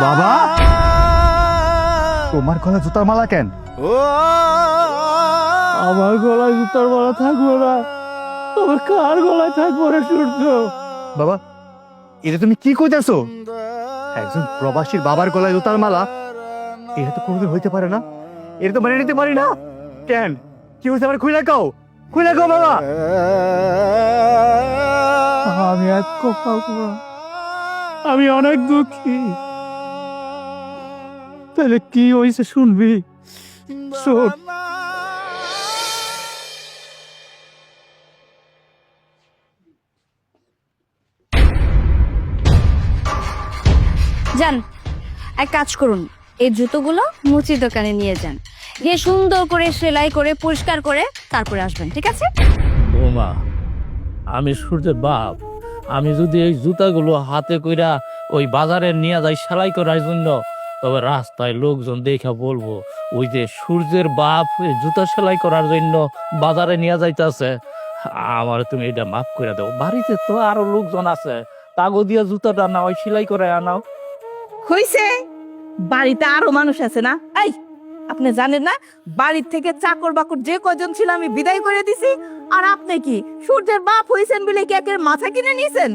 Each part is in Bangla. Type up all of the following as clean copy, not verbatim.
বাবা, তোমার গলায় জুতার মালা কেন? আমার গলায় জুতার মালা থাকবো না, তবে কার গলায় থাকবো রে সূর্য? বাবা, এটা তুমি কি কইতাছো? একজন প্রবাসীর বাবার গলায় জুতার মালা, এটা তো কোনোদিন হইতে পারে না। এটা তো মেনে নিতে পারি না। কেন, কি হয়েছে আমার খুলে কাও, খুলে কাও বাবা। আমি এক কপাল পোড়া, আমি অনেক দুঃখী। তাহলে কি হয়েছে শুনবি? শোন। যান, এক কাজ করুন, এই জুতোগুলো মুচির দোকানে নিয়ে যান, গিয়ে সুন্দর করে সেলাই করে পরিষ্কার করে তারপরে আসবেন, ঠিক আছে? বৌমা, আমি সূর্যের বাপ। আমি যদি এই জুতাগুলো হাতে কইরা ওই বাজারে নিয়ে যাই সেলাই করার জন্য, তবে রাস্তায় লোকজন দেখা বলবো ওই যে সূর্যের বাপ এই জুতা সেলাই করার জন্য বাজারে নিয়ে যাইতেছে। আমার তুমি এটা মাফ করে দাও। বাড়িতে তো আরো লোকজন আছে, তাগো দিয়া জুতাটা না ওই সেলাই করে আনাও। হইছে, বাড়িতে আরো মানুষ আছে না? এই, আপনি জানেন না বাড়ির থেকে চাকর বাকর যে কজন ছিল আমি বিদায় করে দিছি, আর আপনি কি সূর্যের বাপ হইছেন বলে কি একের মাথা কিনে নিয়েছেন?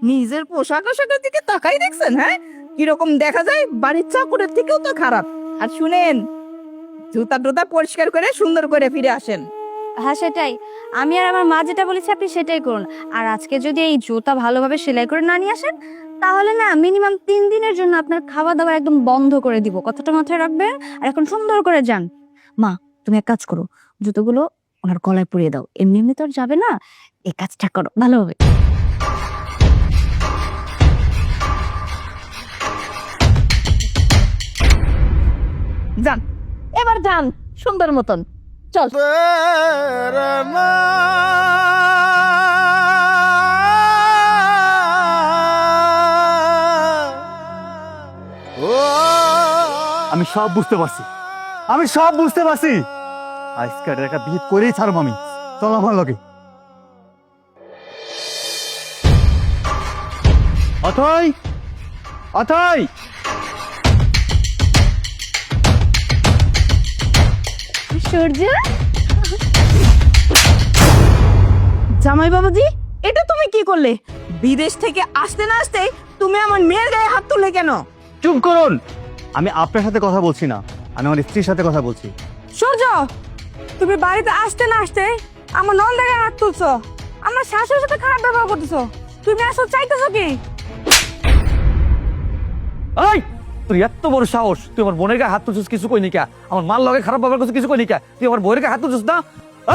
নিজের পোশাক আশাকের দিকে তাকাই দেখছেন? হ্যাঁ, কিরকম দেখা যায়, বাড়ির চাকরের থেকেও তো খারাপ। আর শুনেন, জুতা টুতা পরিষ্কার করে সুন্দর করে ফিরে আসেন। হ্যাঁ সেটাই, আমি আর আমার মা যেটা বলেছি আপনি সেটাই করুন। আর আজকে যদি এই জুতা ভালোভাবে সেলাই করে না নিয়ে আসেন, তাহলে না মিনিমাম 3 দিনের জন্য আপনার খাওয়া দাওয়া একদম বন্ধ করে দিব। কথাটা মাথায় রাখবেন। আর এখন সুন্দর করে যান। মা, তুমি এক কাজ করো, জুতোগুলো ওনার গলায় পরিয়ে দাও। এমনি এমনি তো আর যাবে না, এই কাজটা করো, ভালো হবে। যান, এবার যান সুন্দর মতন, চল। আমি সব বুঝতে পারছি, আমি সব বুঝতে পারছি। আজকের একটা বিয়ে করেই ছাড়ব আমি। চল আমার লগে। অথই, অথই, সূর্য, জামাই বাবাজি, এটা তুমি কি করলে? বিদেশ থেকে আসতে না আসতে তুমি আমার মেয়ের গায়ে হাত তুললে কেন? চুপ করুন। আমি আপনার সাথে কথা বলছি না, আমি আমার স্ত্রীর সাথে কথা বলছি। সূর্য, তুমি বাড়িতে আসতে না আসতে আমার নন্দের গায়ে হাত তুলছো, আমার শাশুড়ির সাথে খারাপ ব্যবহার করতেছো। তুমি আসলে চাইতেছো কি? এই, তুই এত বড় সাহস, তুই আমার বোনের গায়ে হাত তুলছিস, কিছু কই নিকা? আমার মাল লগে খারাপ ব্যবহার করছিস, কিছু কই নিকা? তুই আমার বউয়ের গায়ে হাত তুলছিস না?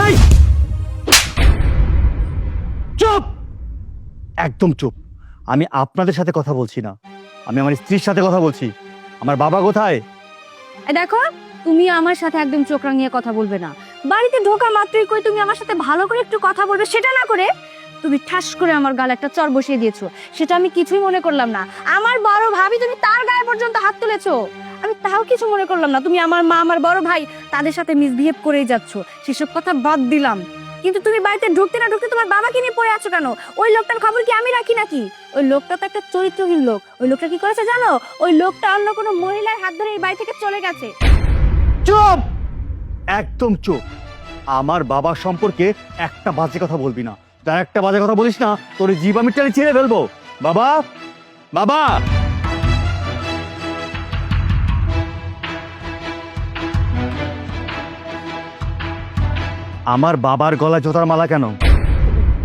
এই, চুপ, একদম চুপ। আমি আপনাদের সাথে কথা বলছি না, আমি আমার স্ত্রীর সাথে কথা বলছি। আমার বাবা কোথায়? এই দেখো, তুমি আমার সাথে একদম চোখ রাঙিয়ে কথা বলবে না। বাড়িতে ঢোকা মাত্রই কই তুমি আমার সাথে ভালো করে একটু কথা বলবে, সেটা না করে তুমি ঠাস করে আমার গালে একটা চড় বসিয়ে দিয়েছো। সেটা আমি কিছুই মনে করলাম না। আমার বড় ভাবি, তুমি তার গায়ে পর্যন্ত হাত তুলেছো, আমি তাও কিছু মনে করলাম না। তুমি আমার মা, আমার বড় ভাই, তাদের সাথে মিসবিহেভ করেই যাচ্ছ, সেসব কথা বাদ দিলাম। কিন্তু তুমি বাড়িতে ঢুকতে না ঢুকতে তোমার বাবাকে নিয়ে পড়ে আছো কেন? ওই লোকটার খবর কি আমি রাখি নাকি? ওই লোকটা তো একটা চরিত্রহীন লোক। ওই লোকটা কি করেছে জানো? ওই লোকটা অন্য কোনো মহিলার হাত ধরে এই বাড়ি থেকে চলে গেছে। চুপ, একদম চুপ। আমার বাবা সম্পর্কে একটা বাজে কথা বলবি না। তার একটা বাজে কথা বলিস না, তোর জীব আমি টেনে ছিঁড়ে ফেলবো। বাবা, বাবা, আমার বাবার গলায় জোতার মালা কেন?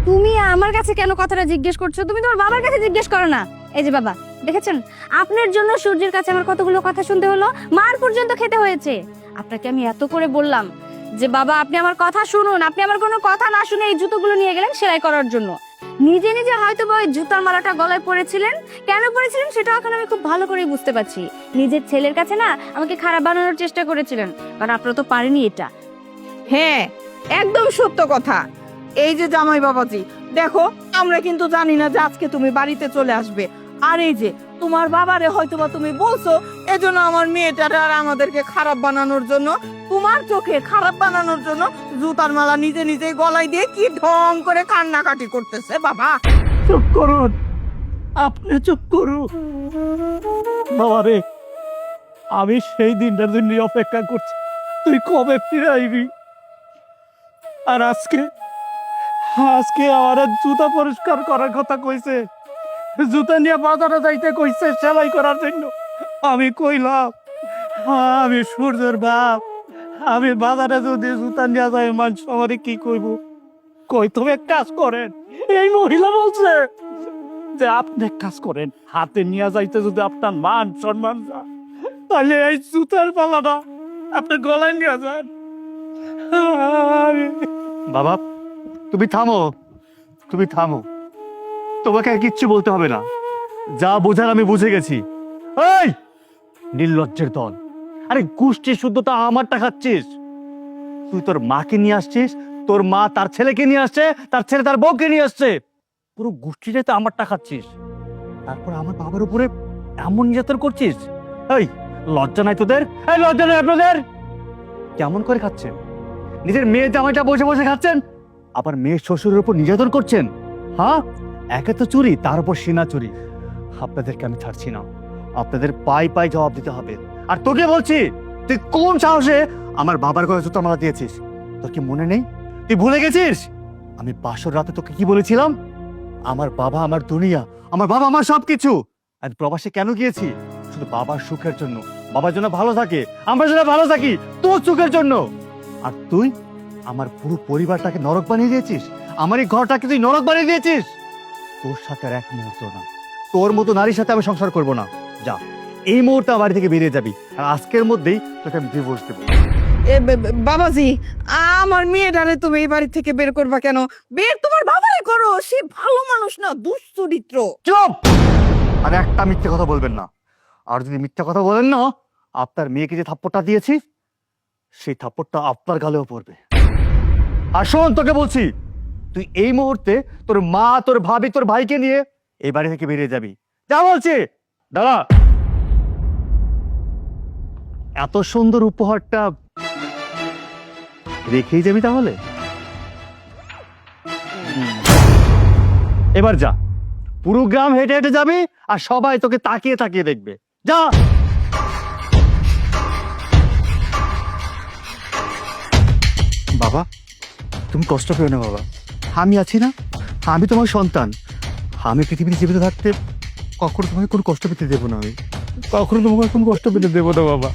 তুমি আমার কাছে কেন কথাটা জিজ্ঞেস করছো? তুমি তোমার বাবার কাছে জিজ্ঞেস করো না। এই যে বাবা, দেখেছেন, আপনার জন্য সূর্যের কাছে আমার কতগুলো কথা শুনতে হলো, মার পর্যন্ত খেতে হয়েছে। আপনাকে আমি এত করে বললাম যে বাবা আপনি আমার কথা শুনুন, আপনি আমার কোনো কথা না শুনে এই জুতোগুলো নিয়ে গেলেন সেলাই করার জন্য। নিজে নিজে হয়তো বা ওই জুতার মালাটা গলায় পরেছিলেন, কেন পরেছিলেন সেটা এখন আমি খুব ভালো করেই বুঝতে পারছি। নিজের ছেলের কাছে না আমাকে খারাপ বানানোর চেষ্টা করেছিলেন, কারণ আপনারা তো পারেনি এটা। হ্যাঁ, একদম সত্য কথা। এই যে জামাই বাবাজি, দেখো আমরা কিন্তু জানি না যে আজকে তুমি বাড়িতে চলে আসবে। আর এই যে তোমার বাবারে হয়তোবা তুমি বলছো এজন্য আমার মেয়েটার আর আমাদেরকে খারাপ বানানোর জন্য, তোমার চোখে খারাপ বানানোর জন্য জুতার মালা নিজে নিজে গলায় দিয়ে কি ঢং করে কান্নাকাটি করতেছে। বাবা চুপ করুন, আপনি চুপ করু। বাবা রে, আমি সেই দিনটার জন্য অপেক্ষা করছি, তুই কবে ফিরে আইবি। আর আজকে আজকে আমার আর জুতা পরিষ্কার করার কথা কইছে, জুতা নিয়ে বাজারে যাইতে কইছে সেলাই করার জন্য। আমি কইলাম আমি সূর্যের বাপ, আমি বাজারে যদি জুতা নিয়ে যাই মানুষ আমারে কি কইব। কই তুমি এক কাজ করেন, এই মহিলা বলছে যে আপনি এক কাজ করেন, হাতে নিয়ে যাইতে যদি আপনার মান সম্মান যায়, তাহলে এই জুতার পালাটা আপনি গলায় নিয়ে যান। বাবা তুমি থামো, তুমি থামো, তোমাকে আর কিচ্ছু বলতে হবে না, যা বোঝার আমি বুঝে গেছি। এই নির্লজ্জের দল, আরে গোষ্ঠীর শুদ্ধতা আমারটা খাচ্ছিস। তুই তোর মাকে নিয়ে আসছিস, তোর মা তার ছেলেকে নিয়ে আসছে, তার ছেলে তার বউকে নিয়ে আসছে, পুরো গোষ্ঠীটাই তো আমারটা খাচ্ছিস। তারপর আমার বাবার উপরে এমন নির্যাতন করছিস। এই লজ্জা নাই তোদের? এই লজ্জা নাই আপনাদের? কেমন করে খাচ্ছেন? নিজের মেয়ে জামাইটা বসে বসে খাচ্ছেন, আবার মেয়ের শ্বশুরের উপর নির্যাতন করছেন। হ্যাঁ, একে তো চুরি, তার উপর সিনা চুরি। আপনাদেরকে আমি ছাড়ছি না, আপনাদের পাই পাই জবাব দিতে হবে। আর তোকে বলছি, তুই কোন সাহসে আমার বাবার গলায় জুতা মালা দিয়েছিস? তোর কি মনে নেই? তুই ভুলে গেছিস আমি বাসর রাতে তোকে কি বলেছিলাম? আমার বাবা আমার দুনিয়া, আমার বাবা আমার সবকিছু। আমি প্রবাসে কেন গিয়েছি? শুধু বাবার সুখের জন্য, বাবার জন্য ভালো থাকে, আমরা যেন ভালো থাকি, তোর সুখের জন্য। আর তুই আমার পুরো পরিবারটাকে নরক বানিয়ে দিয়েছিস, আমার এই ঘরটাকে তুই নরক বানিয়ে দিয়েছিস। তোর সাথে আর এক মুহূর্ত না, তোর মতো নারীর সাথে আমি সংসার করব না। যা, এই মুহূর্তে আমার বাড়ি থেকে বেরিয়ে যাবি, আর আজকের মধ্যেই তোকে আমি ডিভোর্স দেবো। বাবাজি, আমার মেয়েটারে তুমি এই বাড়ি থেকে বের করবা কেন? বের তোমার বাবারে করো, সে ভালো মানুষ না, দুশ্চরিত্র। চুপ! আর একটা মিথ্যে কথা বলবেন না। আর যদি মিথ্যে কথা বলেন না, আপনার মেয়েকে যে থাপ্পড়টা দিয়েছি, সেই থাপ্পড়টা আপনার গালেও পড়বে। আর শোন, তোকে বলছি, তুই এই মুহূর্তে তোর মা, তোর ভাবি, তোর ভাইকে নিয়ে এই বাড়ি থেকে বেরিয়ে যাবি। যা বলছি। দাদা, এত সুন্দর উপহারটা রেখেই যাবি তাহলে? এবার যা, পুরো গ্রাম হেঁটে হেঁটে যাবি, আর সবাই তোকে তাকিয়ে তাকিয়ে দেখবে। যা। বাবা, তুমি কষ্ট পেও না বাবা, আমি আছি না, আমি তোমার সন্তান। আমি পৃথিবীতে জীবিত থাকতে কখনো তোমাকে কোনো কষ্ট পেতে দেবো না, আমি কখনো তোমাকে কোনো কষ্ট পেতে দেবো না বাবা।